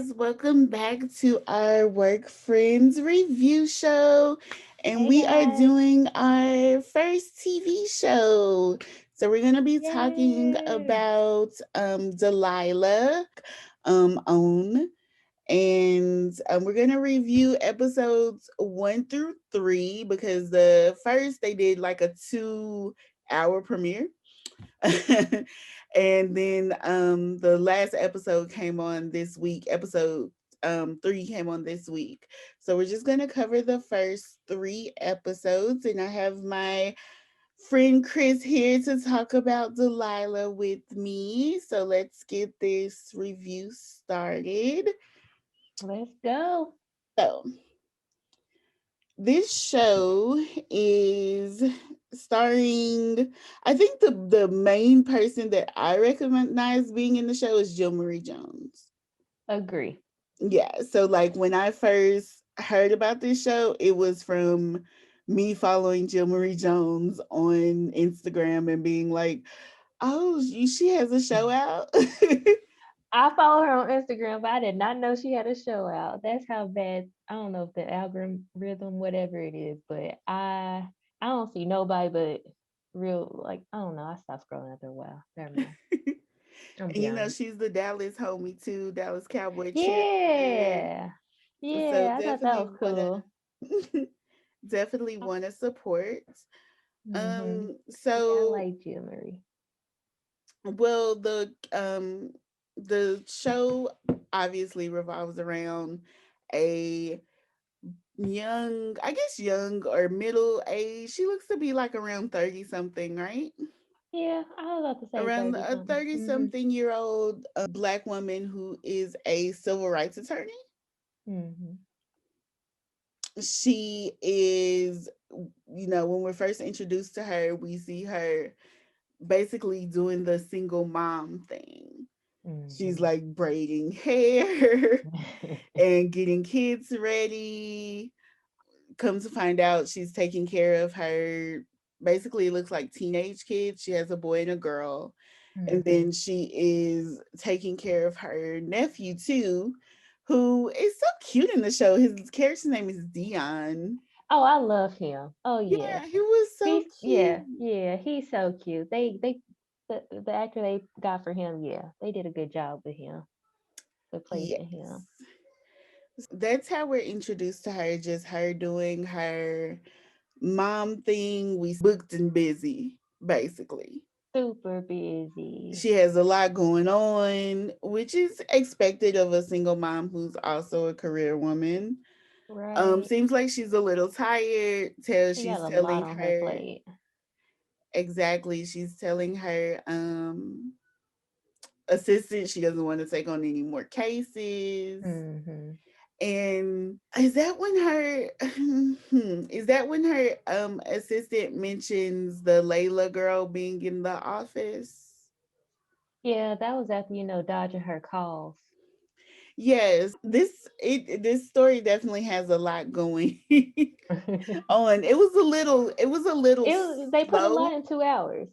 guys, welcome back to our Work Friends review show. And Hey we are guys. doing our first TV show. So we're going to be talking Yay. about Delilah on and we're going to review episodes 1 through 3 because the first they did like a 2 hour premiere. And then the last episode came on this week. Episode 3 came on this week. So we're just gonna cover the first 3 episodes, and I have my friend Chris here to talk about Delilah with me. So let's get this review started. Let's go. So this show is starring, I think the main person that I recognize being in the show is Jill Marie Jones. Agree. Yeah, so like when I first heard about this show, it was from me following Jill Marie Jones on Instagram and being like, oh, she has a show out. I follow her on Instagram, but I did not know she had a show out. That's how bad. I don't know if the algorithm, whatever it is, but I don't see nobody but real like I don't know. I stopped scrolling after a while. Never mind. I'm And be you know, honest. she's the Dallas homie too, Dallas Cowboy cheerleader. Yeah. So Yeah, I thought that definitely was wanna cool. definitely wanna support. Mm-hmm. Yeah, I So like Jill Marie. well the show obviously revolves around a young, I guess young or middle age. She looks to be like around 30 something, right? Yeah, I was about to say Around 30 a something. 30 Mm-hmm. something year old black woman who is a civil rights attorney. Mm-hmm. She is, when we're first introduced to her, we see her basically doing the single mom thing. She's Mm-hmm. like braiding hair and getting kids ready. Come to find out, she's taking care of her, basically, it looks like teenage kids. She has a boy and a girl. And Mm-hmm. then she is taking care of her nephew too, who is so cute in the show. His character's name is Dion. Oh, I love him. Oh yeah. Yeah, he was so cute. Yeah, he's so cute. The actor they got for him, yeah, they did a good job with him, with Yes. placing him. That's how we're introduced to her, just her doing her mom thing. We booked and busy, basically. Super busy. She has a lot going on, which is expected of a single mom who's also a career woman. Right. Seems like she's a little tired. Tell She got she's a lot telling on her her plate. exactly. She's telling her assistant she doesn't want to take on any more cases. Mm-hmm. And is that when her is that when her assistant mentions the Layla girl being in the office? Yeah, that was after, dodging her calls. Yes, this story definitely has a lot going on. It was a little They put a slow. lot in 2 hours.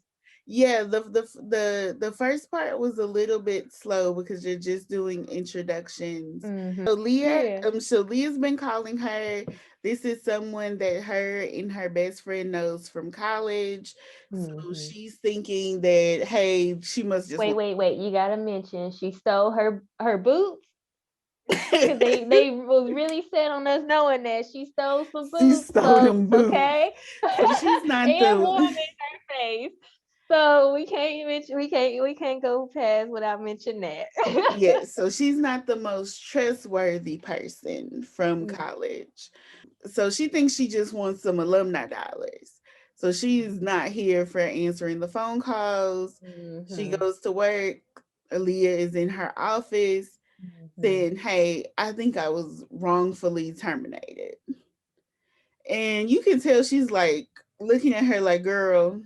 Yeah, the first part was a little bit slow because you're just doing introductions. Mm-hmm. Yeah. So Leah's been calling her. This is someone that her and her best friend knows from college. So Mm-hmm. she's thinking that, hey, she must just Wait, want. wait, wait. You gotta mention she stole her boots. Cause they was really set on us knowing that she stole some She boots, stole so them boots. okay, She's not and one the in her face. So we can't go past without mentioning that. Yes, so she's not the most trustworthy person from college. So she thinks she just wants some alumni dollars. So she's not here for answering the phone calls. She Mm-hmm. goes to work. Aaliyah is in her office Mm-hmm. saying, hey, I think I was wrongfully terminated. And you can tell she's like looking at her like, girl,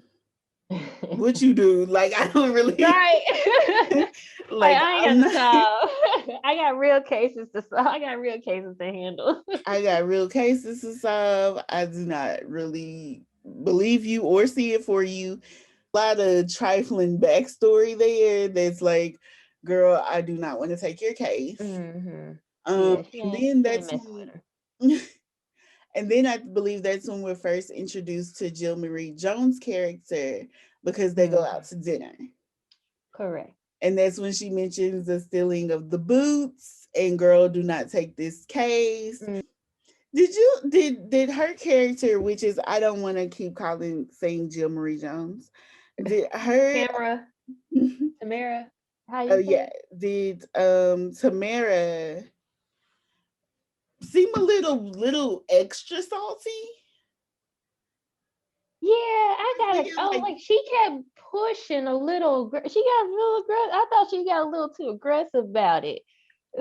what you do? Like, I don't really, Right. Like like, I ain't I'm got the not. time. I got real cases to solve. I got real cases to handle. I got real cases to solve. I do not really believe you or see it for you. A lot of trifling backstory there that's like girl, I do not want to take your case. Mhm. Um, Yeah, and then she ain't that's messing with when, her. and then I believe that's when we're first introduced to Jill Marie Jones' character because they go out Mhm. to dinner. Correct. And that's when she mentions the stealing of the boots and girl, do not take this case. Mm. Did her character, which is I don't want to keep calling saying Jill Marie Jones, did her Tamara, Tamara, how oh you say yeah, it? did Tamara seem a little extra salty? Yeah, I I was got it. thinking Oh, like like she kept pushing a little. She got a little aggressive. I thought she got a little too aggressive about it.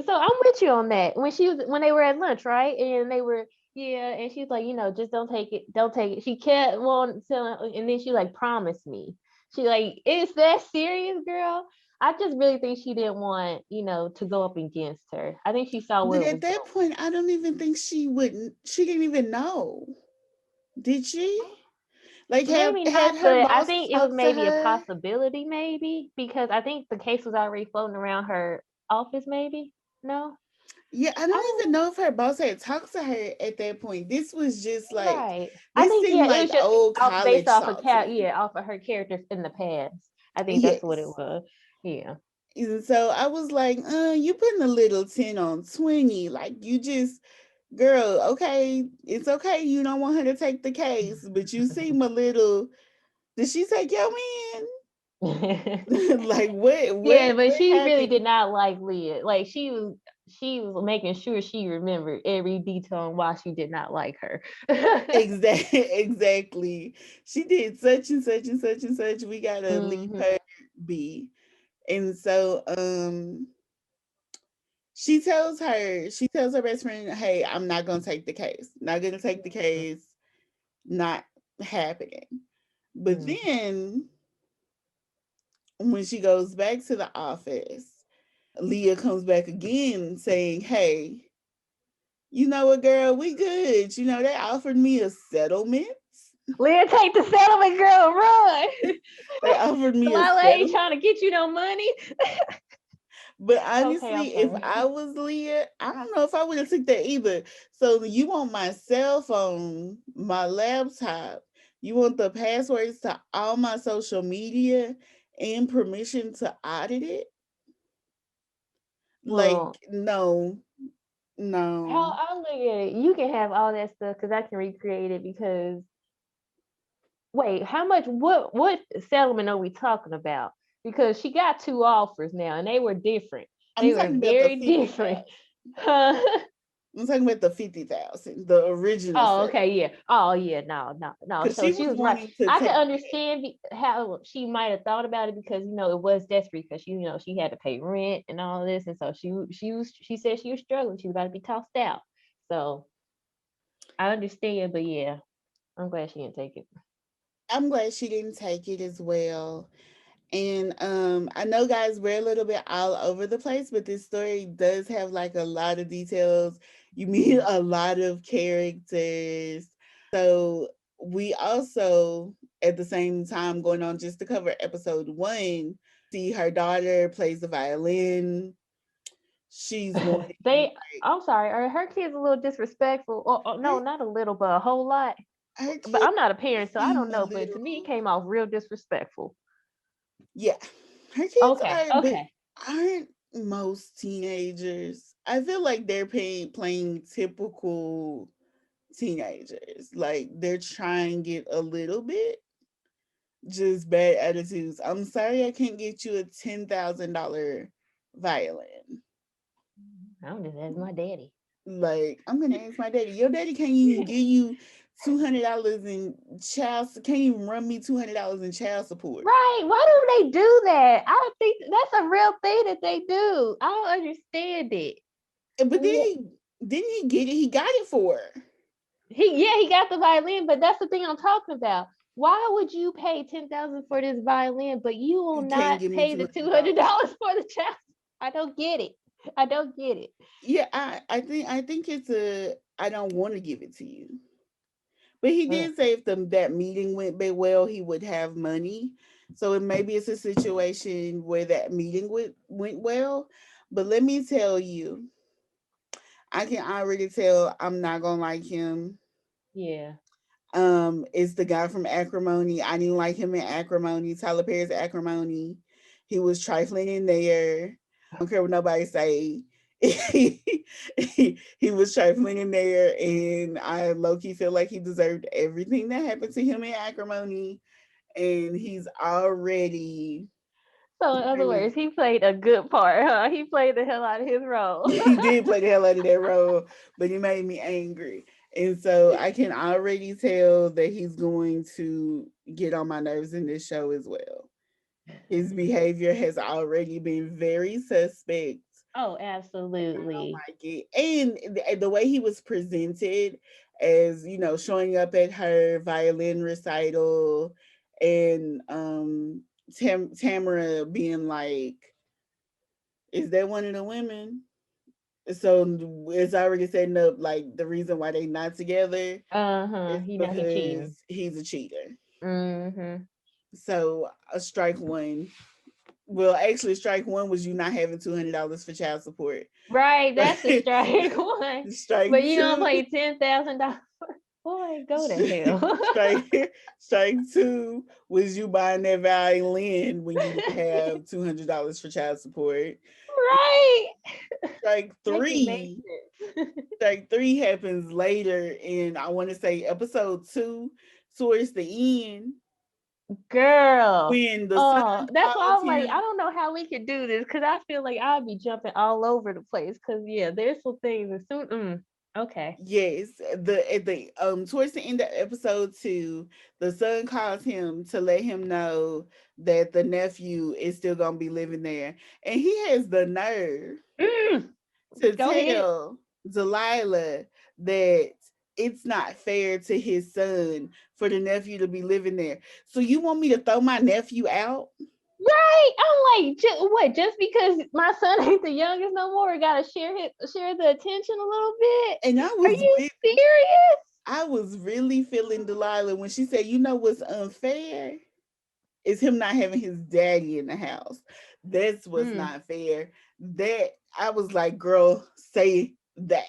So I'm with you on that. When they were at lunch, right? And they were, yeah, and she's like, just don't take it, don't take it. She kept on telling, and then she like promised me. She like, is that serious, girl? I just really think she didn't want, to go up against her. I think she saw where but it at was that point I don't even think she didn't even know. Did she? going. Like have Maybe had not, her but I boss think it was talked to maybe a her? possibility, maybe because I think the case was already floating around her office. Maybe no, Yeah, I I don't even don't. know if her boss had talked to her at that point. This was just like, Right. I this think seemed it like was just old based college off of salty. off of her characters in the past. I think that's what it Yes. was. Yeah. And so I was like, you putting a little 10 on 20. Like, you just, girl, okay, it's okay. You don't want her to take the case, but you seem a little, did she take your man? Like, Yeah, but what she really happened? did not like Leah. Like she was making sure she remembered every detail on why she did not like her. Exactly, exactly. She did such and such and such and such. We gotta leave Hmm. her be. And so she tells her best friend, hey, I'm not gonna take the case. Not gonna take the case, not happening. But Hmm. then when she goes back to the office, Leah comes back again saying, hey, you know what, girl, we good. You know, they offered me a settlement. Leah, take the settlement, girl, run. They offered me a Delilah ain't settlement. trying to get you no money. But Okay, I'm honestly, if sorry. I was Leah, I don't know if I would have took that either. So you want my cell phone, my laptop, you want the passwords to all my social media and permission to audit it? Like, Well, no, no. I'll look at it. You can have all that stuff because I can recreate it. Because wait, how much? What settlement are we talking about? Because she got two offers now, and they were different. I'm They were talking about the very 50,000. different. Huh? I'm talking about the 50,000, the original Oh, setup. okay, yeah. Oh, yeah. No, no, no. Because So she she was was right. wanting to I can take understand how she might have thought about it because it was desperate because she had to pay rent and all this, and so she said she was struggling. She was about to be tossed out. So I understand, but yeah, I'm glad she didn't take it. I'm glad she didn't take it as well. And I know guys we're a little bit all over the place, but this story does have like a lot of details. You meet Mhm. a lot of characters. So we also at the same time going on just to cover episode 1, see her daughter plays the violin. She's wanting They, like I'm sorry, are her kids a little disrespectful? Or her, no, not a little, but a whole lot. her But kids I'm not a parent, so I seem don't a know. But to me, it little, came off real disrespectful. yeah. Her kids Okay, are, but okay. aren't most teenagers. I feel like they're playing typical teenagers. Like they're trying it a little bit, just bad attitudes. I'm sorry I can't get you a $10,000 violin. I'm just as my daddy. Like I'm gonna ask my daddy. Your daddy can't even give you $200 in can't even run me $200 in child support. Right. Why do they do that? I don't think that's a real thing that they do. I don't understand it. But then he didn't he get it? He got it for her. He got the violin, but that's the thing I'm talking about. Why would you pay 10,000 for this violin, but you will You can't not give me pay the $200. $200 for the child? I don't get it. I don't get it. Yeah, I think it's a I don't want to give it to you. But he Ugh. did say if that meeting went well, he would have money. So it maybe it's a situation where that meeting went well. But let me tell you, I can already tell I'm not gonna like him. Yeah. It's the guy from Acrimony. I didn't like him in Acrimony. Tyler Perry's Acrimony. He was trifling in there. I don't care what nobody say. he was trifling in there, and I low key feel like he deserved everything that happened to him in Acrimony. And he's already So in other kind of words, he played a good part, huh? He played the hell out of his role. he did play the hell out of that role, but he made me angry. And so I can already tell that he's going to get on my nerves in this show as well. His behavior has already been very suspect. Oh, I don't absolutely. like it. And the way he was presented as, showing up at her violin recital and Tamara being like, is that one of the women? So it's already setting up like the reason why they not together Uh-huh. is You know he cheating. because he's a cheater. Mm-hmm. So a strike one. Well, actually, strike one was you not having $200 for child support. Right, that's the strike one. Strike But you don't two, pay $10,000. Boy, go to hell. strike strike two was you buying that violin when you didn't have $200 for child support. Right. Strike Make it make three sense. Strike three happens later in, I want to say, episode two, towards the end, Girl. when the son Oh, that's why calls I'm like, I him. don't know how we could do this because I feel like I'd be jumping all over the place. Cause yeah, there's some things as soon. Okay. Yes, the at the towards the end of episode two, the son calls him to let him know that the nephew is still gonna be living there, and he has the nerve Mm, to go ahead. tell Delilah that it's not fair to his son for the nephew to be living there. So you want me to throw my nephew out? Right. I'm like, what? Just because my son ain't the youngest no more, we gotta share the attention a little bit. And Are you serious? I was really feeling Delilah when she said, "You know what's unfair is him not having his daddy in the house. That's what's Mm. not fair." That I was like, "Girl, say that."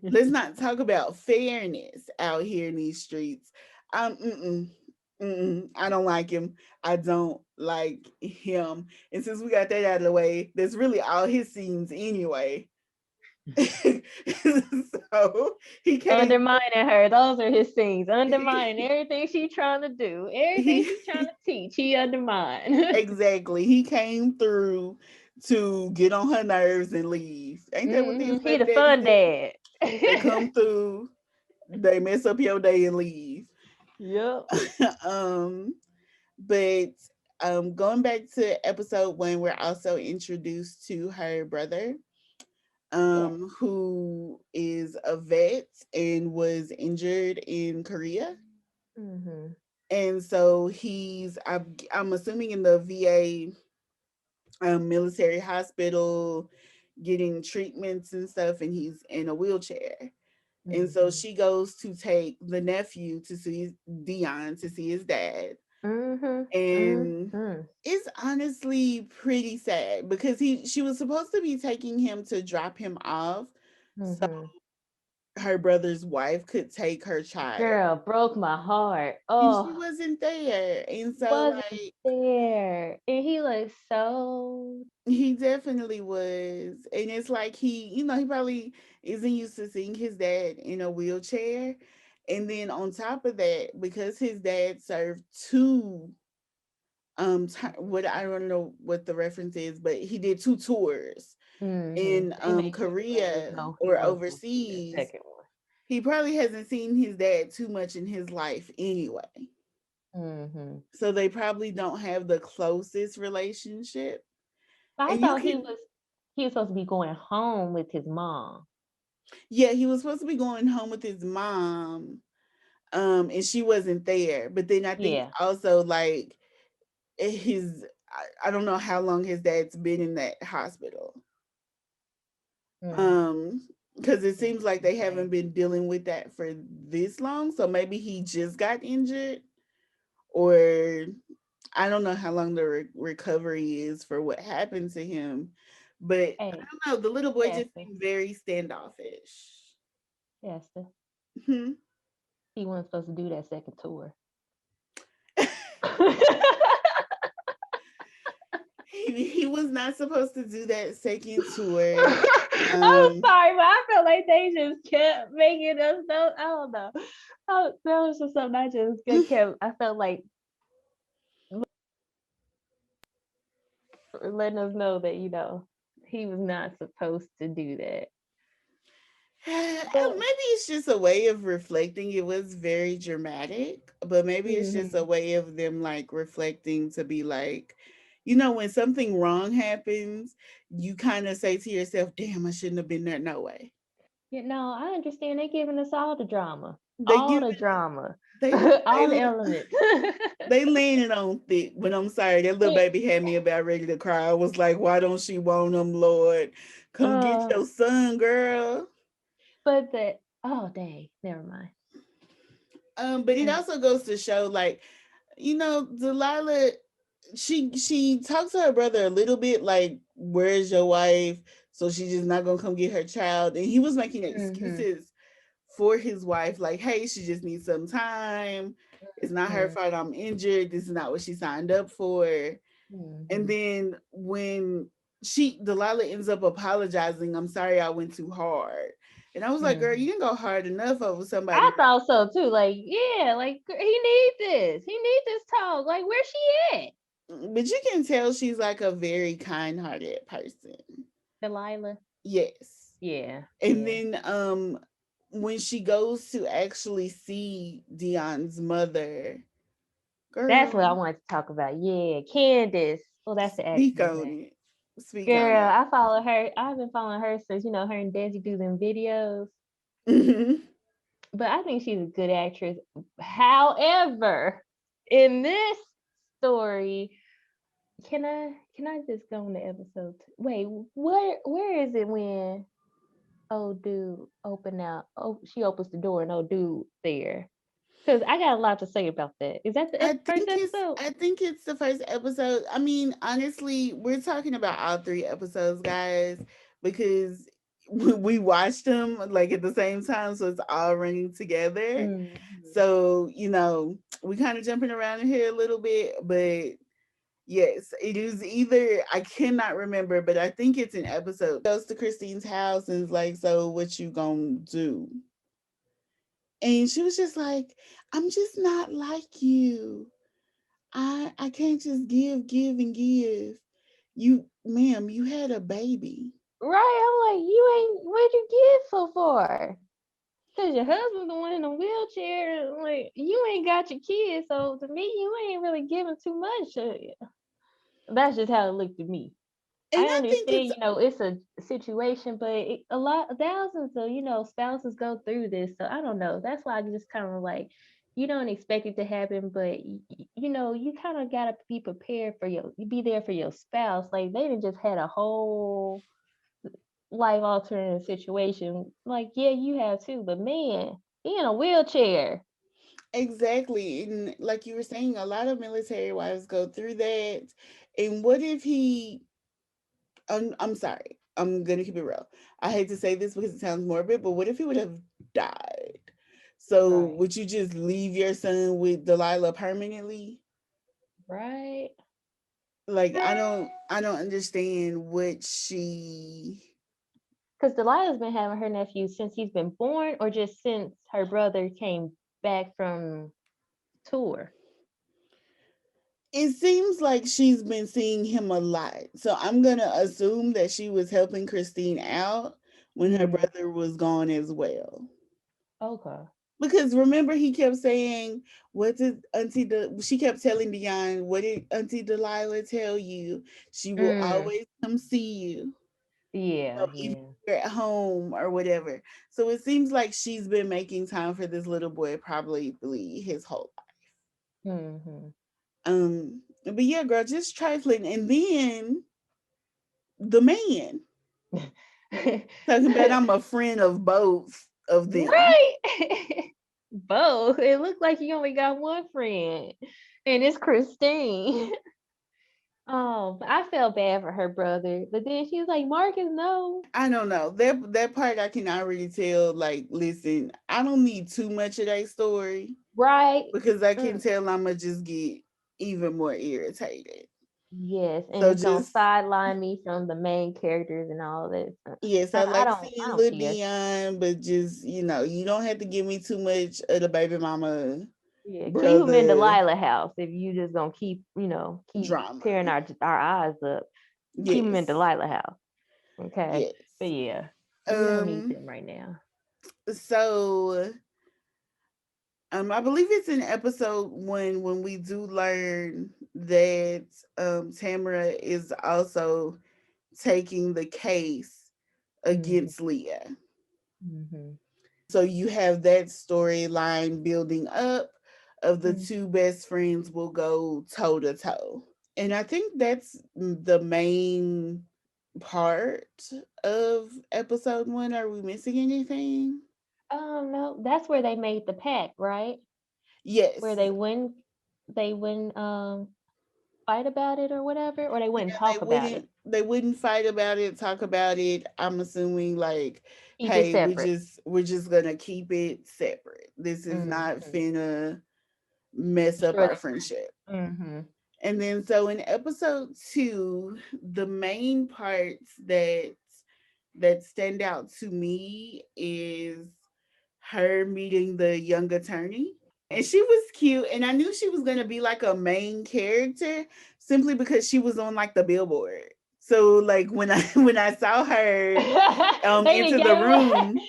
Let's not talk about fairness out here in these streets. Mm-mm, I don't like him. I don't like him. And since we got that out of the way, that's really all his scenes anyway. So he came. Undermining her. Those are his things. Undermining everything she trying to do. Everything He she trying to teach. He undermine. exactly. He came through to get on her nerves and leave. Ain't that what these He baby the daddies fun do? dad. They come through, they mess up your day and leave. Yep. um, but going back to episode one, we're also introduced to her brother, Yes. who is a vet and was injured in Korea. Mm-hmm. And so I'm assuming in the VA military hospital getting treatments and stuff, and he's in a wheelchair. And so Mm-hmm. she goes to take the nephew to see Dion to see his dad. Mm-hmm. And Mm-hmm. it's honestly pretty sad because she was supposed to be taking him to drop him off so Mm-hmm. her brother's wife could take her child. Girl, broke my heart. And she Oh, wasn't there. And so wasn't like there. And he looks so. he definitely was. And it's like he probably isn't used to seeing his dad in a wheelchair. And then on top of that, because his dad served two what I don't know what the reference is, but he did two tours Mm-hmm. in They make you let us Korea know he or wasn't gonna see the overseas. second one. He probably hasn't seen his dad too much in his life anyway. Mm-hmm. So they probably don't have the closest relationship. I And you thought can he was supposed to be going home with his mom. Yeah, he was supposed to be going home with his mom, and she wasn't there. But then I think Yeah. also like I don't know how long his dad's been in that hospital. Mm. Um, because it seems like they haven't Okay. been dealing with that for this long. So maybe he just got injured, or I don't know how long the recovery is for what happened to him, but I Hey, don't know. The little boy just Pastor, seemed very standoffish. Pastor. Hmm. He wasn't supposed to do that second tour. He was not supposed to do that second tour. I'm Um, sorry, but I feel like they just kept making us know. I don't know. That was just something I just kept. I felt like letting us know that he was not supposed to do that. But maybe it's just a way of reflecting. It was very dramatic, but maybe it's just a hmm way of them like reflecting to be like, when something wrong happens, you kind of say to yourself, "Damn, I shouldn't have been there." No way. I understand they giving us all the drama, They all give the it. drama, They all the they elements. they laying it on thick. But I'm sorry, that little It, baby had me about ready to cry. I was like, "Why don't she want him, Lord? Come get uh, your son, girl." but the oh dang, never mind. But it And also goes to show, like, Delilah, she talks to her brother a little bit, like, "Where's your wife?" So she's just not gonna come get her child, and he was making hmm excuses for his wife, like, "Hey, she just needs some time. It's not her hmm fault I'm injured. This is not what she signed up for." And hmm then when Delilah ends up apologizing, "I'm sorry I went too hard." And I was like, "Girl, hmm you didn't go hard enough over I somebody." thought so too. Like, yeah, like he needs this. He needs this talk. Like, where's she at? But you can tell she's like a very kind-hearted person. Delilah. Yes. Yeah, And yeah. then when she goes to actually see Dion's mother, That's girl, what I wanted to talk about. Yeah, Candace. Well, that's the speak actress on name. it. Speak on Girl, it. I follow her. I've been following her since her and Desi do them videos. Mhm. But I think she's a good actress. However, in this story, can I just go on the episode? Wait, where is it when old dude open out? Oh, she opens the door and old dude there. Because I got a lot to say about that. Is that the first episode? I think it's the first episode. I mean, honestly, we're talking about all three episodes, guys, because we watched them like at the same time, so it's all running together. Mm-hmm. So, we kind of jumping around in here a little bit, but yes, it is either, I cannot remember, but I think it's an episode. Goes to Christine's house and is like, "So what you gonna do?" And she was just like, "I'm just not like you. I can't just give, give, and give. You, ma'am, you had a baby." Right? I'm like, you ain't. What'd you give so far? Cause your husband's the one in the wheelchair. Like you ain't got your kids, so to me, you ain't really giving too much. That's just how it looked to me. And I I think understand, it's it's a situation, but a lot, thousands of spouses go through this. So I don't know. That's why I just kind of like, you don't expect it to happen, but you kind of gotta be prepared for you be there for your spouse. Like they done just had a whole life altering situation. Like yeah, you have too, but man, he in a wheelchair. exactly, and like you were saying, a lot of military wives go through that. And what if he? I'm sorry. I'm gonna keep it real. I hate to say this because it sounds morbid, but what if he would have died? So Right. would you just leave your son with Delilah permanently? Right. Like, I don't understand what she. Because Delilah's been having her nephew since he's been born, or just since her brother came back from tour. It seems like she's been seeing him a lot. So I'm gonna assume that she was helping Christine out when her Mm. brother was gone as well. Okay. Because remember, he kept saying, "What did she kept telling Dion, what did Auntie Delilah tell you? She will Mm. always come see you, Yeah. even Yeah. if you're at home or whatever." So it seems like she's been making time for this little boy probably his whole life. Hmm. But yeah, girl, just trifling. And then the man talking about, "I'm a friend of both of them." Right. Both. It looked like you only got one friend. And it's Christine. Oh, but I felt bad for her brother. But then she was like, Marcus, no. I don't know. That part I can already tell, like, listen, I don't need too much of that story Right? because I can Mm. tell I'ma just get even more irritated. Yes. And So it's gonna just sideline me from the main characters and all this. yes, I I like don't I seeing don't Lil care. Dion, but just you don't have to give me too much of the baby mama Yeah, keep him in brother Delilah house if you just gonna keep drama. tearing our eyes up. Keep him in Yes, Delilah house. Okay. yes. But yeah, we don't need Um. them right now. So, I believe it's in episode 1 when we do learn that Tamara is also taking the case Mm-hmm. against Leah. Mm-hmm. So you have that storyline building up of the Mm. two best friends will go toe to toe. And I think that's the main part of episode 1. Are we missing anything? No, that's where they made the pact, right? Where Yes. they wouldn't fight about it or whatever, or they Yeah, wouldn't talk about it. they wouldn't fight about it, talk about it. I'm assuming like, Keep it hey, separate. we're just gonna keep it separate. This is not Mm-hmm. finna mess up Destroy our the friendship. Mm-hmm. And then so in episode 2, the main parts that stand out to me is her meeting the young attorney. And she was cute, and I knew she was going to be like a main character simply because she was on like the billboard. So like when I when I saw her They didn't into give the him room,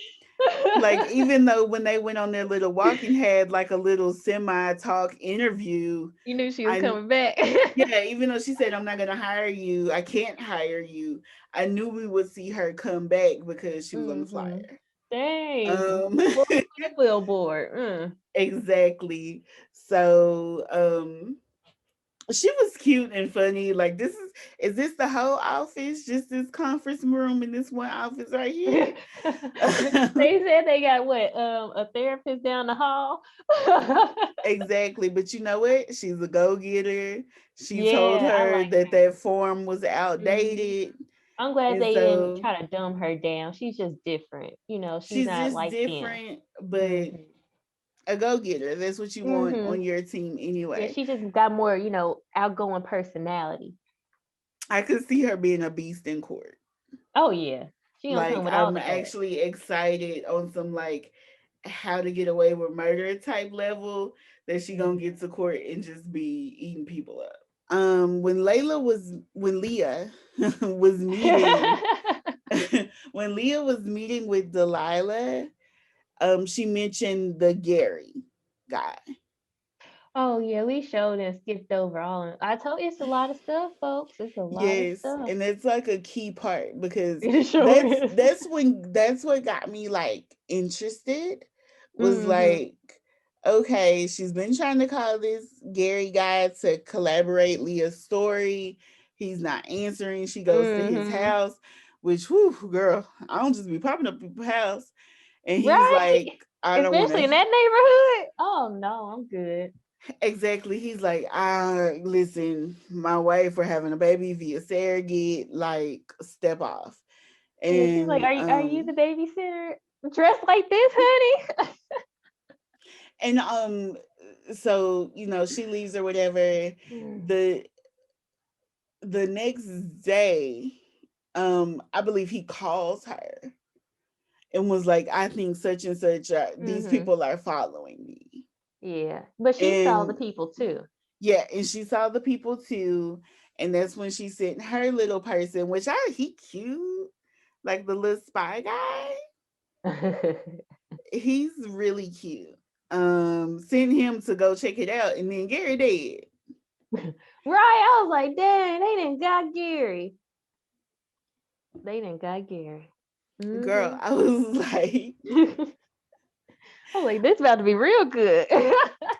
like a even though when they went on their little walk and had like a little semi talk interview, You knew she was I coming back. yeah, even though she said I'm not gonna hire you, I can't hire you. I knew we would see her come back because she was on the Mm-hmm. flyer. Dang. Um Full for the billboard. Mm. exactly. So she was cute and funny. Like is this the whole office? Just this conference room in this one office right here? They said they got what? A therapist down the hall. Exactly. But you know what? She's a go getter. She told Yeah, I her like that her. that form was Hmm. outdated. I'm glad And they didn't so try to dumb her down. She's just different. She's she's not just like them. different, but Mhm. a go getter. That's what you want on Mhm. your team Yeah, anyway. she just got more, outgoing personality. I could see her being a beast in court. Oh yeah, she gonna come Like with all I'm the facts. actually excited on some like how to get away with murder type level that she gonna Mhm. get to court and just be eating people up. When Leah was meeting when Leah was meeting with Delilah, she mentioned the Gary guy. Oh yeah, we showed and skipped over all. I told it's a lot of stuff, folks. It's a lot of Yes, stuff. and it's like a key part because It sure is. that's what got me like interested was Mhm. like okay, she's been trying to call this Gary guy to collaborate Leah's story. He's not answering. She goes to his Mhm. house, which whew, girl, I don't just be popping up people's house. And he's Right. like, I don't want Especially in to. that neighborhood. Oh no, I'm good. Exactly. He's like, listen, my wife, we're having a baby via surrogate, like, step off. Yeah, she's like, And are you the babysitter dressed like this, honey? and so, she leaves or whatever. Mm. The the next day, I believe he calls her and was like, I think such and such these Mhm. people are following me. Yeah, but she saw the And people too. yeah, and she saw the people too. And that's when she sent her little person, which he cute, like the little spy guy. He's really cute. Sent him to go check it out, and then Gary dead. Right, I was like, dang, they didn't got Gary. They didn't got Gary. Girl, Mhm. I was like, I was like, this about to be real good.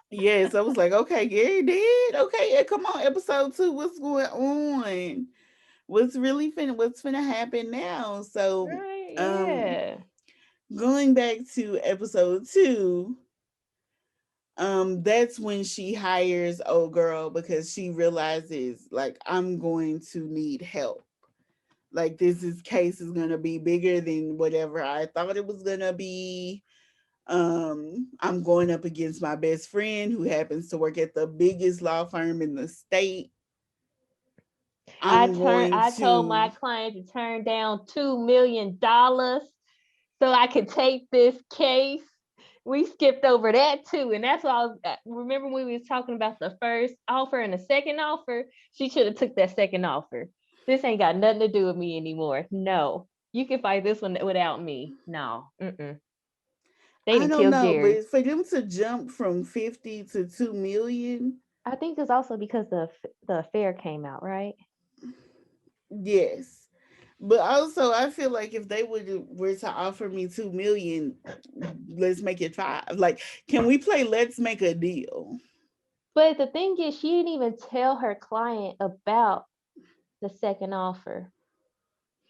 yes, I was like, okay, Gary dead. Okay, yeah, come on, episode 2, what's going on? What's finna happen now? So, Right, um, yeah. going back to episode 2, That's when she hires old girl because she realizes like I'm going to need help. Like this case is gonna be bigger than whatever I thought it was gonna be. I'm going up against my best friend who happens to work at the biggest law firm in the state. I'm going I told to my client to turn down $2 million so I could take this case. We skipped over that too, and that's why I was, remember when we was talking about the first offer and the second offer. She should have took that second offer. This ain't got nothing to do with me anymore. No, you can fight this one without me. No, they I didn't don't kill know, Gary. but for them to jump from 50 to 2 million, I think it's also because the affair came out, right? yes. But also I feel like if they were to offer me 2 million, let's make it 5. Like, can we play let's make a deal? But the thing is, she didn't even tell her client about the second offer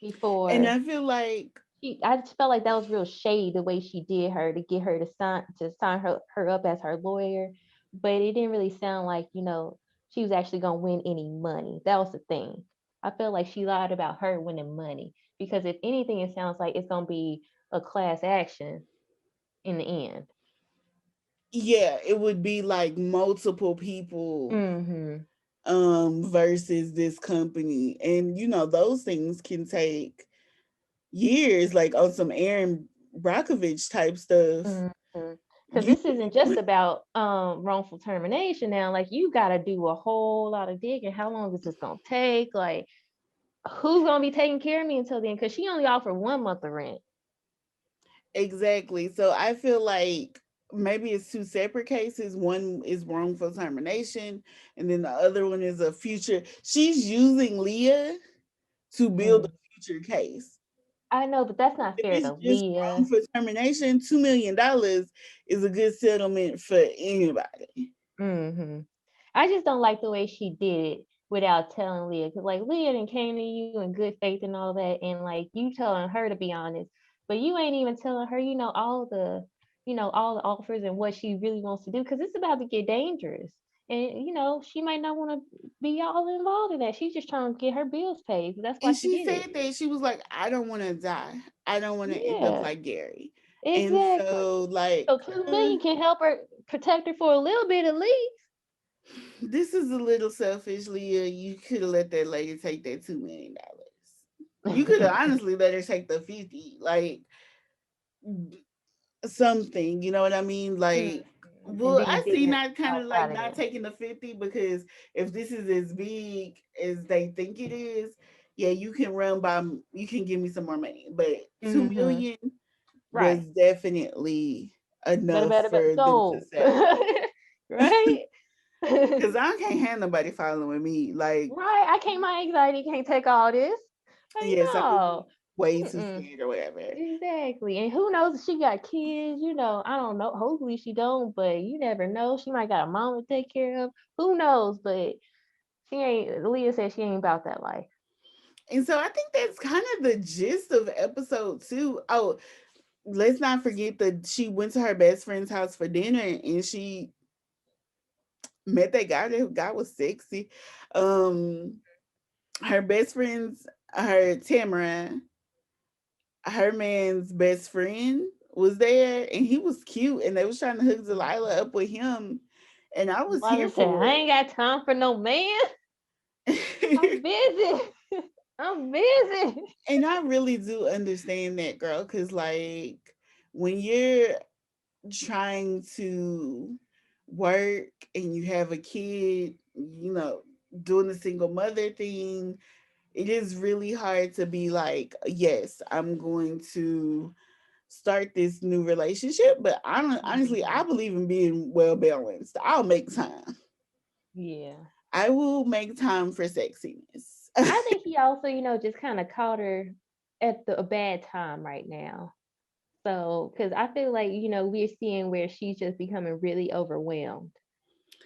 And before. I feel like I just felt like that was real shady the way she did her to get her to sign her up as her lawyer. But it didn't really sound like, she was actually gonna win any money. That was the thing. I felt like she lied about her winning money. Because if anything, it sounds like it's gonna be a class action in the end. yeah, it would be like multiple people Mm-hmm. versus this company. And those things can take years, like on some Aaron Brockovich type stuff. Mm-hmm. Because You this isn't just about wrongful termination now. Like you gotta do a whole lot of digging. How long is this gonna take? Like who's gonna be taking care of me until then? Because she only offered 1 month of rent. exactly. So I feel like maybe it's two separate cases. One is wrongful termination, and then the other one is a future. She's using Leah to build Mm. a future case. I know, but that's not If fair it's to just Leah. wrongful termination, $2 million is a good settlement for anybody. Hmm. I just don't like the way she did it without telling Leah. Because like Leah didn't came to you in good faith and all that, and like you telling her to be honest, but you ain't even telling her, all the offers and what she really wants to do. Because it's about to get dangerous, and she might not want to be all involved in that. She's just trying to get her bills paid. So that's why And she she did said it. that she was like, I don't want to die. I don't want to end up Yeah, like Gary. And exactly. so, like, So 2 million can help her protect her for a little bit at least. this is a little selfish, Leah. You could have let that lady take that $2 million. You could have honestly let her take the 50, like something. You know what I mean? Mhm. Like, And well, then I dig see it not kind of like outside of not there. taking the 50 because if this is as big as they think it is, yeah, you can give me some more money. But two Hmm. million was Right. definitely Better, enough better, better. for them to Sold. settle. Right? Cause I can't have nobody following me. Like, Right. I can't, my anxiety can't take all this. Like, yes, I'm no. way too Mm-mm. scared or whatever. Exactly. And who knows if she got kids, I don't know. Hopefully she don't, but you never know. She might got a mom to take care of. Who knows? But she ain't Leah said she ain't about that life. And so I think that's kind of the gist of episode 2. Oh, let's not forget that she went to her best friend's house for dinner and she met that guy. That guy was sexy. Um, her best friend's her Tamara, her man's best friend was there and he was cute and they was trying to hook Delilah up with him and I was Lila here said, for I ain't got time for no man. I'm it. busy. I'm busy. And I really do understand that, girl, because like when you're trying to work and you have a kid, doing the single mother thing, it is really hard to be like, yes, I'm going to start this new relationship. But honestly, I Mhm. believe in being well balanced. I'll make time. Yeah. I will make time for sexiness. I think he also, just kind of caught her at a bad time right now. So, because I feel like, we're seeing where she's just becoming really overwhelmed.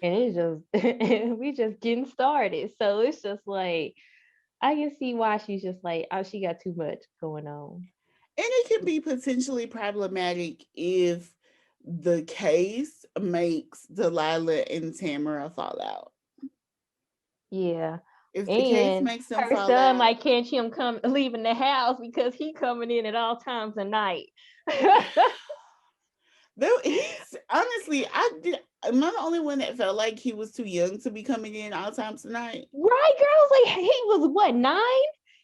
And it's just, we just getting started. So it's just like, I can see why she's just like, oh, she got too much going on. And it can be potentially problematic if the case makes Delilah and Tamara fall out. Yeah. If the case And makes them her fall son out, might catch him come leaving the house because he coming in at all times of night. though he's honestly, I did. Am I the only one that felt like he was too young to be coming in all times tonight? Right, girls? Like he was what, 9?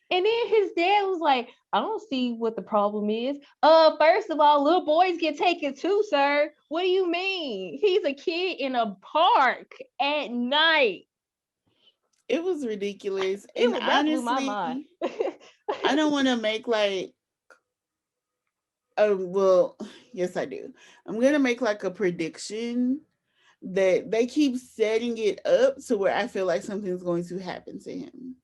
And then his dad was like, I don't see what the problem is. First of all, little boys get taken too, sir. What do you mean? He's a kid in a park at night. It was ridiculous, It and was that blew my mind. honestly, I don't want to make like, well, yes, I do. I'm gonna make like a prediction that they keep setting it up to where I feel like something's going to happen to him.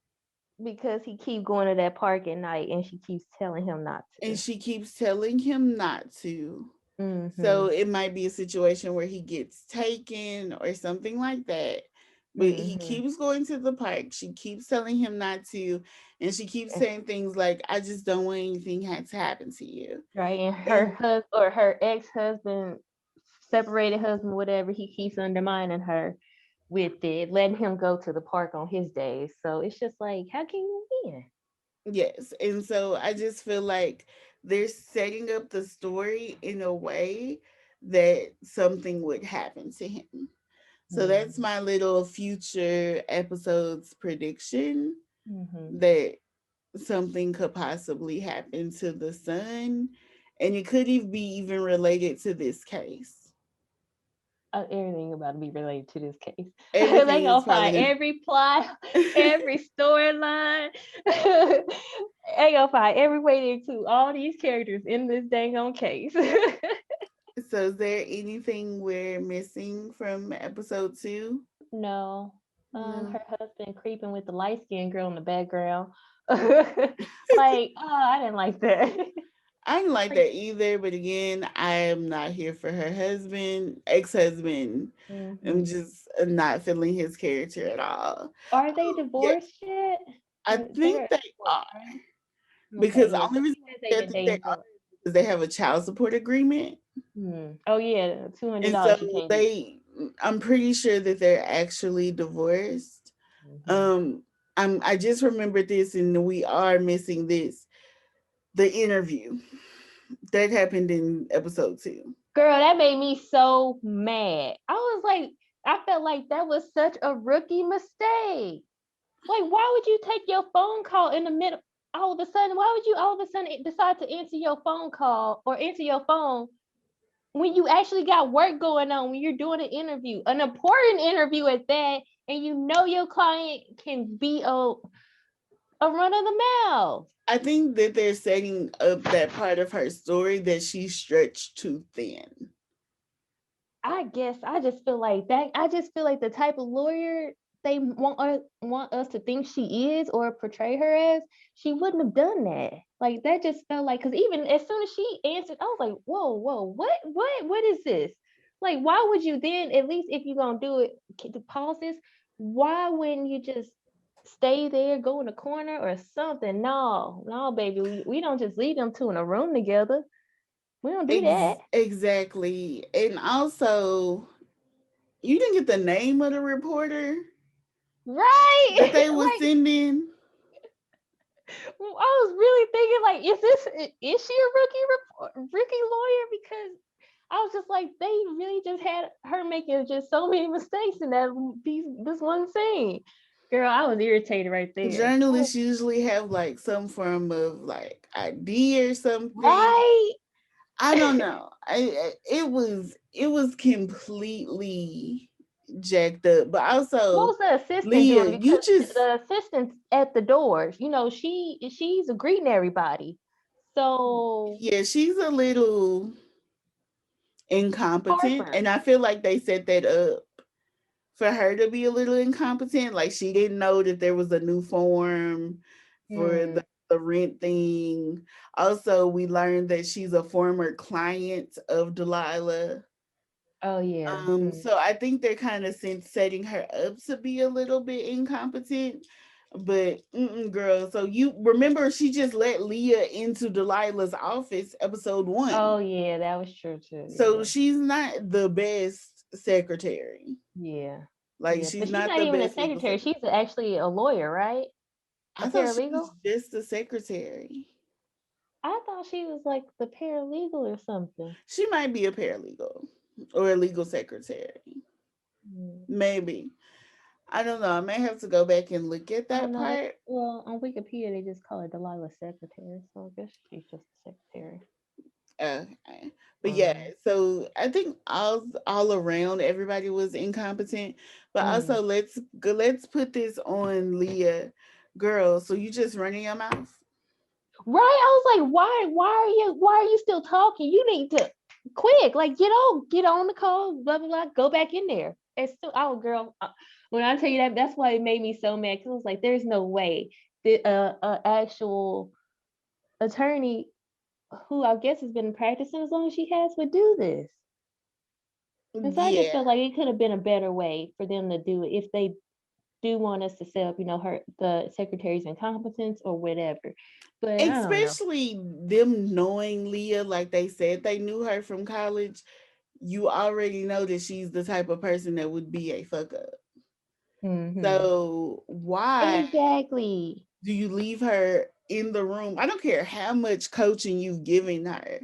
Because he keep going to that park at night and she keeps telling him not And to. she keeps telling him not to. So Mm-hmm. it might be a situation where he gets taken or something like that. But he Mm-hmm. keeps going to the park. She keeps telling him not to. And she keeps saying things like, I just don't want anything to happen to you. Right. And her And husband or her ex-husband, separated husband, whatever, he keeps undermining her with it, letting him go to the park on his days. So it's just like, how can you win? yes. And so I just feel like they're setting up the story in a way that something would happen to him. So that's Mm-hmm. my little future episodes prediction Mm-hmm. that something could possibly happen to the son. And it could even be even related to this case. Everything about to be related to this case. They Everything is gonna probably find going every plot, to. every storyline. They gonna find every way to include all these characters in this dang on case. So, is there anything we're missing from episode two? No. No. Her husband creeping with the light skinned girl in the background. Like, oh, I didn't like that. I didn't like Creep. that either, but again, I am not here for her husband, ex husband. I'm Hmm. just not feeling his character at all. Are they Yeah, divorced yet? I think They're they divorced, are. right? Okay, Because the yeah. only Because reason he said why they've I been think they dating are for. is they have a child support agreement. Oh yeah, two hundred And so dollars you can't use. they, I'm pretty sure that they're actually divorced. Hmm. Um, I just remembered this, and we are missing this. The interview that happened in episode two. Girl, that made me so mad. I was like, I felt like that was such a rookie mistake. Like, why would you take your phone call in the middle? All of a sudden, why would you all of a sudden decide to answer your phone call or answer your phone when you actually got work going on, when you're doing an important interview at that, and you know your client can be a run of the mill? I think that they're setting up that part of her story that she stretched too thin. I guess I just feel like that. I just feel like the type of lawyer they want us to think she is or portray her as, she wouldn't have done that. Like that just felt like, because even as soon as she answered, I was like, whoa, what is this? Like, why would you then, at least if you're gonna do it, to pause this? Why wouldn't you just stay there, go in the corner or something? No, baby, we don't just leave them two in a room together. We don't do that. Exactly. And also, you didn't get the name of the reporter that Right? they was Like, sending. I was really thinking, like, is she a rookie lawyer? Because I was just like, they really just had her making just so many mistakes in this one scene. Girl, I was irritated right there. Journalists usually have like some form of like ID or something. Right? I don't know. It was completely jacked up. But What also, was the assistant Leah, doing? you Because just, the assistant's at the doors. She's greeting everybody. So yeah, she's a little incompetent, Harper. and I feel like they set that up for her to be a little incompetent. Like she didn't know that there was a new form for Hmm. the rent thing. Also, we learned that she's a former client of Delilah. Oh yeah. So I think they're kind of setting her up to be a little bit incompetent. But girl, so you remember she just let Leah into Delilah's office, episode Oh one. yeah, that was true too. So Yeah. she's not the best secretary. Yeah. Like Yeah. But she's she's not not the even a best legal secretary. secretary. She's actually a lawyer, right? A I thought she paralegal? was just a secretary. I thought she was like the paralegal or something. She might be a paralegal or a legal secretary. Mm. Maybe. I don't know. I may have to go back and look at I don't that know. They part. well on Wikipedia they just call her Delilah secretary, so I guess she's just a secretary. Okay. But yeah, Mm. so I think all around everybody was incompetent. But Mm. also let's put this on Leah. Girl, so you just running your mouth? Right? I was like, why are you still talking? You need to quick, like get on the call, blah blah blah, go back in there. It's still oh girl. When I tell you that, that's why it made me so mad because I was like, there's no way that actual attorney who I guess has been practicing as long as she has would do this. And so I just Yeah. felt like it could have been a better way for them to do it if they do want us to set up, her the secretary's incompetence or whatever. But I don't know. Especially them knowing Leah, like they said they knew her from college. You already know that she's the type of person that would be a fuck up. Hmm. So why Exactly. do you leave her in the room? I don't care how much coaching you've given her.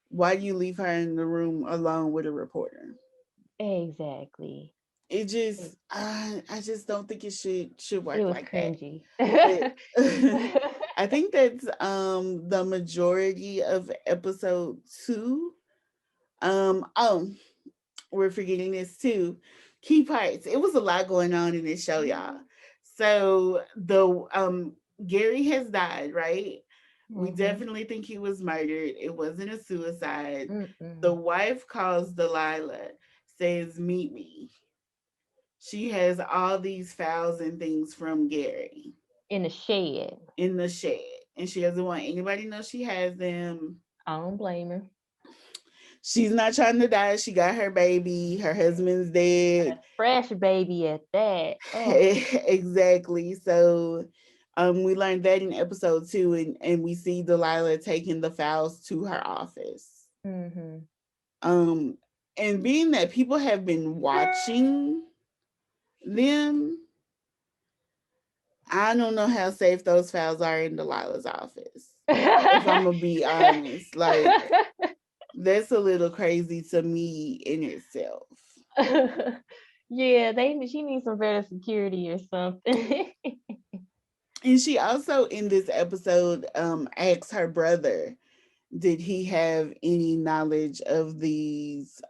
Why do you leave her in the room alone with a reporter? Exactly. It It, just, I just don't think it should it work was like that. cringy. But I think that's the majority of episode 2. Oh, we're forgetting this too. Key parts. It was a lot going on in this show, y'all. So the Gary has died, right? We Hmm. definitely think he was murdered. It wasn't a suicide. The Mm-mm. wife calls Delilah, says, "Meet me." She has all these files and things from Gary In the shed. in the shed, and she doesn't want anybody to know she has them. I don't blame her. She's not trying to die. She got her baby. Her husband's dead. A fresh baby at that. Oh. Exactly. So we learned that in episode 2, and we see Delilah taking the files to her office. Hmm. Um and being that people have been watching them, I don't know how safe those files are in Delilah's office. If I'm gonna be honest. Like that's a little crazy to me in itself. Yeah, she needs some better security or something. And she also in this episode asks her brother, did he have any knowledge of these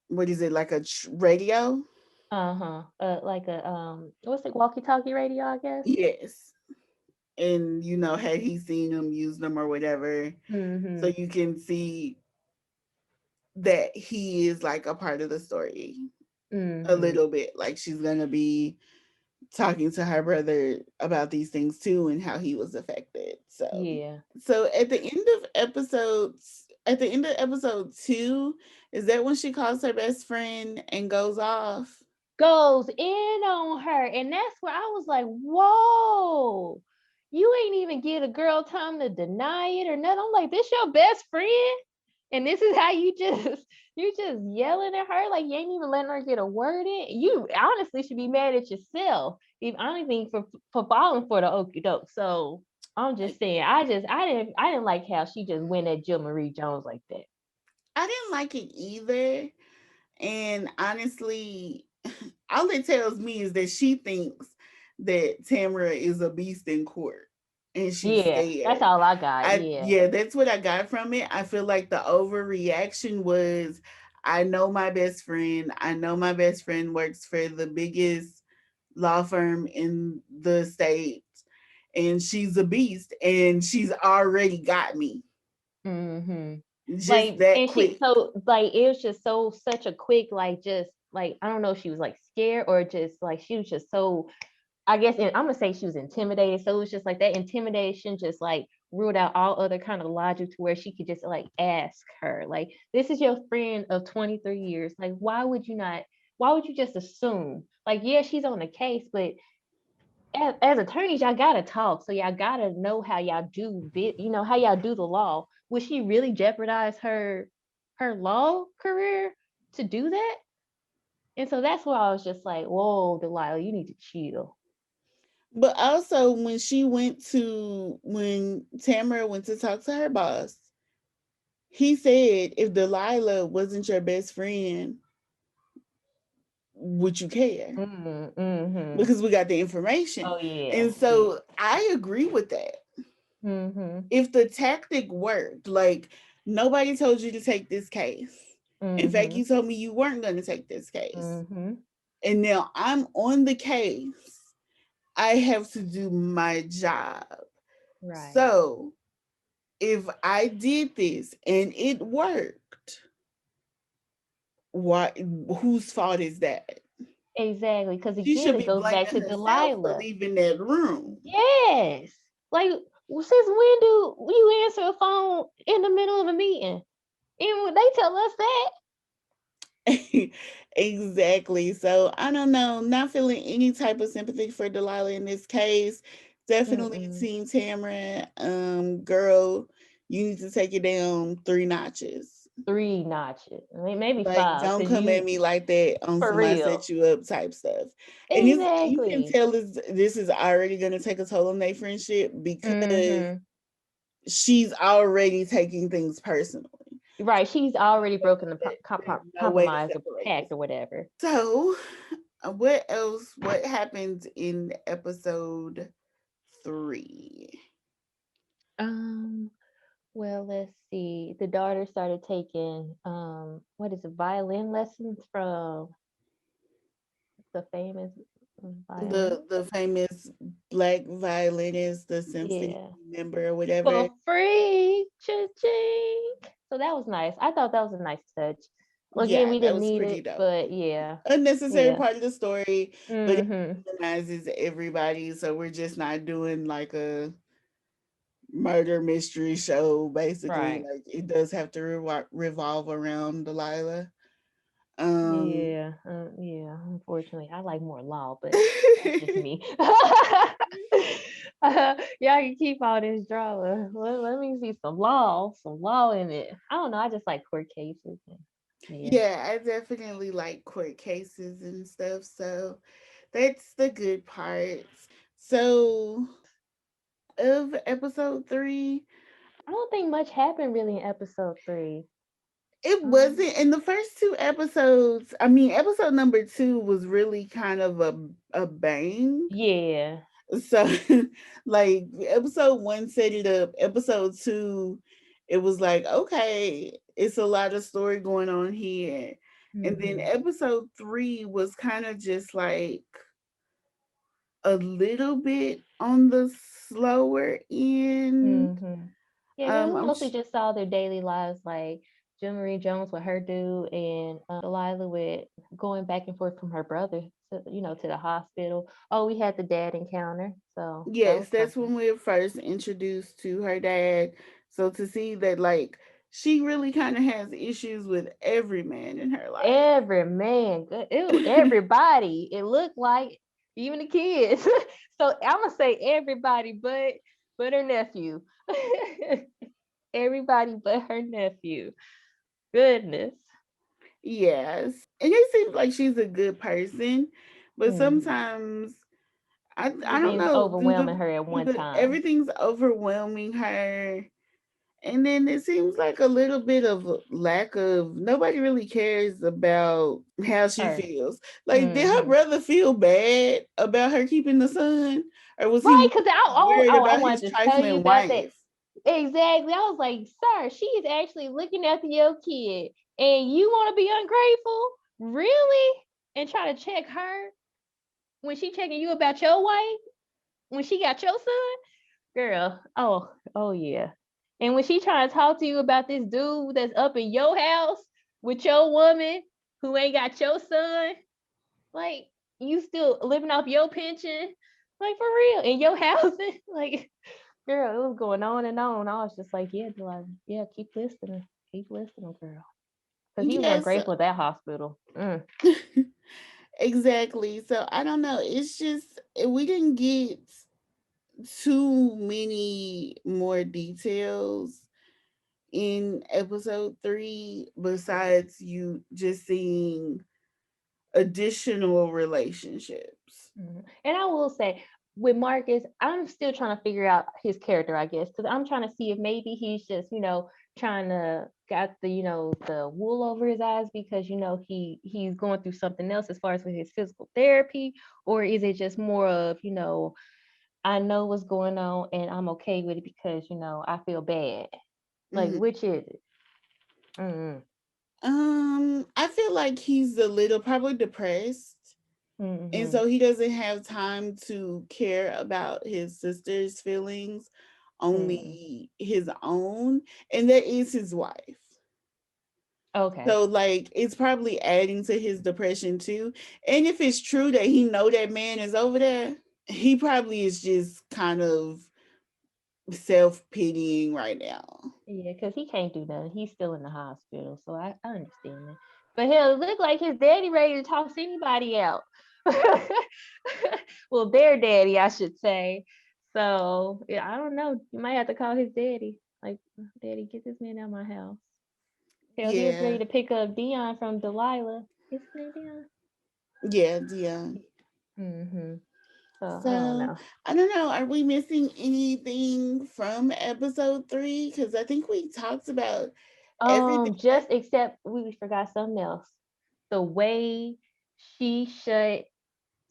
what is it, like a radio? Uh-huh. Like a what's it, walkie-talkie radio, I guess. Yes. And had he seen them, use them, or whatever. So Mm-hmm. you can see that he is like a part of the story a Mm-hmm. little bit. Like she's gonna be talking to her brother about these things too and how he was affected. Yeah. So at the end of episode 2, is that when she calls her best friend and goes off? Goes in on her. And that's where I was like, whoa. You ain't even get a girl time to deny it or nothing. I'm like, this your best friend? And this is how you just you just yelling at her like you ain't even letting her get a word in. You honestly should be mad at yourself if anything for falling for the okey doke. So I'm I, just saying, I didn't like how she just went at Jill Marie Jones like that. I didn't like it either. And honestly, all it tells me is that she thinks that Tamara is a beast in court and she's Yeah, that's scared. all I got. I Yeah. Yeah, that's what I got from it. I feel like the overreaction was, I know my best friend. I know my best friend works for the biggest law firm in the state and she's a beast and she's already got me. Hmm. Just Like, that and she quick. so like it was just so such a quick like just like I don't know if she was like scared or just like she was just so I guess I'm gonna say she was intimidated. So it was just like that intimidation just like ruled out all other kind of logic to where she could just like ask her, like, this is your friend of 23 years. Like, why would you just assume? Like, yeah, she's on the case, but as attorneys, y'all gotta talk. So y'all gotta know how y'all do how y'all do the law. Would she really jeopardize her law career? to do that. And so that's why I was just like, whoa, Delilah, you need to chill. But also, when Tamara went to talk to her boss, he said, if Delilah wasn't your best friend, would you care? Mm-hmm. Because we got the information. Oh yeah, And yeah. so I agree with that. Mm-hmm. If the tactic worked, like nobody told you to take this case. In fact, Mm-hmm. you told me you weren't going to take this case. Mm-hmm. And now I'm on the case. I have to do my job. Right. So if I did this and it worked, why whose fault is that? Exactly. Because She again, should it be goes back blaming to herself for Delilah. leaving that room. Yes. Like, since when do you answer a phone in the middle of a meeting? Even when they tell us that. Exactly. So I don't know, not feeling any type of sympathy for Delilah in this case. Definitely Mm-mm. Team Tamara. Girl, you need to take it down 3 notches. 3 notches. I mean, maybe Like, five, don't because come at you, me like that on for some I real. set you up type stuff. And you can Exactly. tell this is already gonna take a toll on their friendship because Mm-hmm. she's already taking things personally. Right. She's already broken the There's no way to compromise or separate this. pact or whatever. So, what else? What happened in episode 3? Um, well, let's see. The daughter started taking what is it, violin lessons from the famous The violinist. famous black violinist, the symphony Yeah. member or whatever. For free. Cha-ching. So that was nice. I thought that was a nice touch. Again, Yeah, we that didn't was need pretty it, dope. but yeah. Unnecessary Yeah. part of the story, but it Mm-hmm. humanizes everybody. So we're just not doing like a murder mystery show. Basically, Right. like it does have to revolve around Delilah. Um, Yeah. Yeah. Unfortunately, I like more law, but that's just me. Y'all can keep all this drama. Let me see some law in it. I don't know. I just like court cases. And, yeah. yeah, I definitely like court cases and stuff. So that's the good parts. So of episode 3, I don't think much happened really in episode 3. it Um. wasn't in the first 2 episodes. I mean, episode number 2 was really kind of a bang. Yeah. So like episode 1 set it up. Episode 2, it was like, okay, it's a lot of story going on here. And then Mhm. episode 3 was kind of just like a little bit on the slower end. Mhm. Yeah, because we I'm mostly just saw their daily lives, like Jill Marie Jones with her dude, and Delilah with going back and forth from her brother to to the hospital. Oh, we had the dad encounter, so that yes, was that's something. when we were first introduced to her dad. So to see that like she really kind of has issues with every man in her life. Every man, everybody. It looked like even the kids. So I'm gonna say everybody, but her nephew. Everybody but her nephew. Goodness. Yes. And it seems like she's a good person, but Mhm. sometimes I don't Everything's know, overwhelming her at one time. everything's overwhelming her. And then it seems like a little bit of a lack of nobody really cares about how she Her. feels. Like, did her Hmm. brother feel bad about her keeping the son? Or was he Right, more because worried I about his wanted to tell you trifling about that. wife? Exactly. I was like, sir, she is actually looking after your kid, and you want to be ungrateful? Really? And try to check her when she checking you about your wife when she got your son? Girl, oh yeah. And when she trying to talk to you about this dude that's up in your house with your woman who ain't got your son, like you still living off your pension, like for real, in your housing, like girl, it was going on and on. I was just like, yeah, like, yeah, keep listening, girl, because he was Yes, ungrateful at that hospital. Mm. exactly. So I don't know. It's just we didn't get too many more details in episode 3 besides you just seeing additional relationships. And I will say, with Marcus, I'm still trying to figure out his character, I guess, because I'm trying to see if maybe he's just, trying to got the, the wool over his eyes because he's going through something else as far as with his physical therapy, or is it just more of, I know what's going on and I'm okay with it because I feel bad. Like, Mhm. which is it? Mm-hmm. I feel like he's a little probably depressed, and Mm-hmm. so he doesn't have time to care about his sister's feelings, Mm-hmm. only his own, and that is his wife. Okay. So like it's probably adding to his depression too. And if it's true that he know that man is over there, he probably is just kind of self-pitying right now. Yeah, because he can't do nothing. He's still in the hospital, so I understand that. But he'll look like his daddy ready to toss anybody out. Well, their daddy, I should say. So yeah, I don't know. You might have to call his daddy. Like, Daddy, get this man out of my house. Hell, he was Yeah. ready to pick up Dion from Delilah. Is his name Dion? Yeah, yeah. Mm-hmm. So I don't So know. I don't know. Are we missing anything from episode 3? Because I think we talked about everything. Just except we forgot something else. The way she shut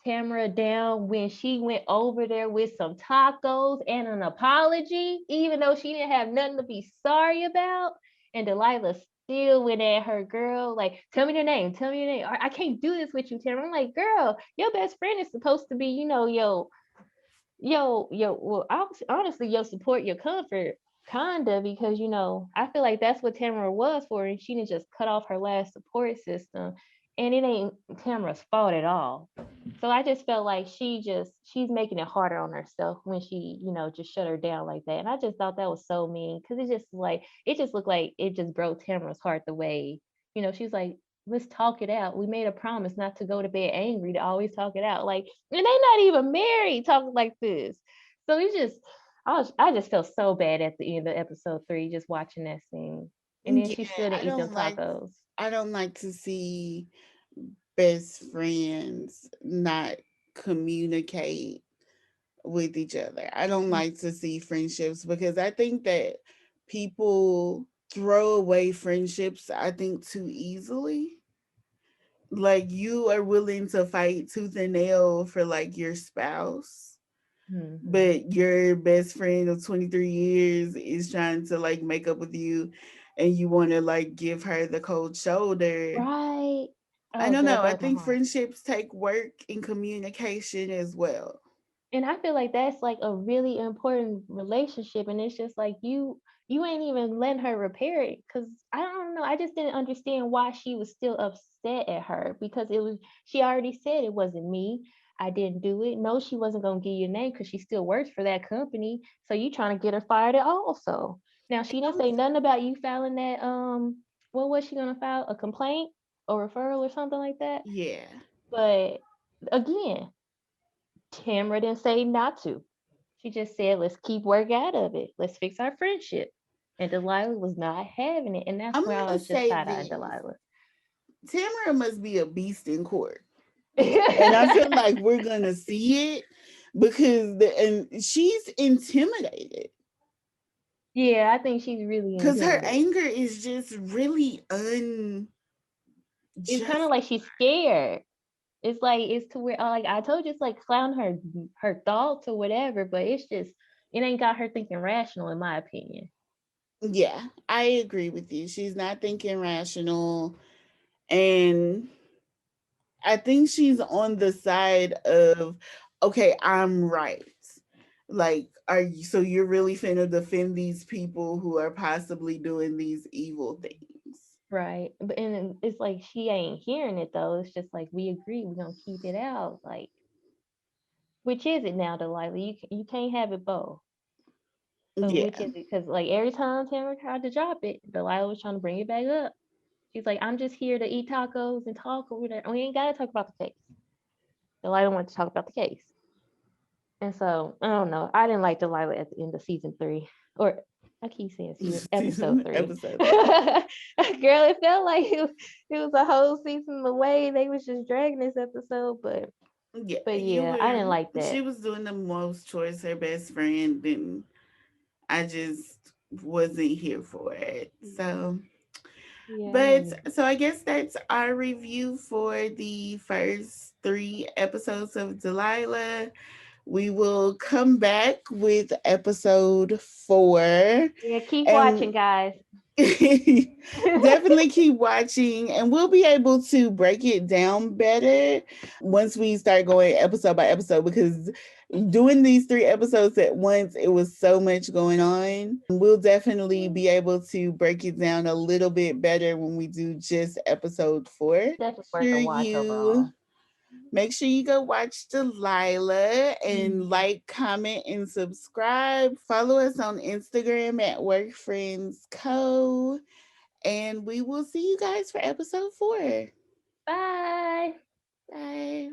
Tamara down when she went over there with some tacos and an apology, even though she didn't have nothing to be sorry about. And Delilah still went at her, girl, like, tell me your name, tell me your name. I can't do this with you, Tamara. I'm like, girl, your best friend is supposed to be, well, honestly, your support, your comfort, kinda, because I feel like that's what Tamara was for, and she didn't just cut off her last support system, and it ain't Tamara's fault at all. So I just felt like she's making it harder on herself when she, just shut her down like that, and I just thought that was so mean because it just looked like it just broke Tamara's heart the way, she's like, let's talk it out. We made a promise not to go to bed angry, to always talk it out. Like, and they not even married talking like this. So it's just I just felt so bad at the end of episode 3 just watching that scene. And then Yeah, she still didn't I eat them don't like tacos. I don't like to see best friends not communicate with each other. I don't like to see friendships because I think that people throw away friendships, I think, too easily. Like you are willing to fight tooth and nail for like your spouse, Mm-hmm. but your best friend of 23 years is trying to like make up with you and you want to like give her the cold shoulder. Right. I Oh, don't that know. I broke my think heart. friendships take work and communication as well. And I feel like that's like a really important relationship, and it's just like you ain't even letting her repair it, because I don't know, I just didn't understand why she was still upset at her, because it was she already said it wasn't me, I didn't do it. No, she wasn't going to give you a name because she still works for that company, so you trying to get her fired also. Now she didn't say nothing about you filing that, what was she going to file, a complaint or referral or something like that. Yeah. But again, Tamara didn't say not to. She just said, let's keep work out of it. Let's fix our friendship. And Delilah was not having it. And that's I'm where I going to was just say side eyeing this. Delilah. Tamara must be a beast in court. And I feel like we're going to see it because and she's intimidated Yeah, I think she's really because her intimidated. anger is just really It's kind of unjust. like she's scared. It's like it's to where like I told you, it's like clown her thoughts or whatever, but it's just it ain't got her thinking rational in my opinion. Yeah, I agree with you. She's not thinking rational. And I think she's on the side of, okay, I'm right. Like, are you, so you're really finna defend these people who are possibly doing these evil things? Right. But and it's like she ain't hearing it though. It's just like we agree we're gonna keep it out. Like, which is it now, Delilah? You can't have it both. So which Yeah. is it? Because like every time Tamara tried to drop it, Delilah was trying to bring it back up. She's like, I'm just here to eat tacos and talk over there. We ain't gotta talk about the case. Delilah wanted to talk about the case. And so I don't know. I didn't like Delilah at the end of season 3. Or I keep saying season episode three. Episode 3. Girl, it felt like it was a whole season away. They was just dragging this episode, Yeah, but you yeah, I were. didn't like She that. was doing the most towards her best friend, and I just wasn't here for it. Yeah, So, yeah, I but wasn't. so I guess that's our review for the first 3 episodes of Delilah. We will come back with episode 4, Yeah, keep and watching, guys. definitely keep watching, and we'll be able to break it down better once we start going episode by episode, because doing these 3 episodes at once, it was so much going on. We'll definitely be able to break it down a little bit better when we do just episode 4. Definitely worth Sure, a watch you overall. make sure you go watch Delilah and Mhm. like, comment, and subscribe. Follow us on Instagram at WorkFriends Co. And we will see you guys for episode 4. Bye. Bye.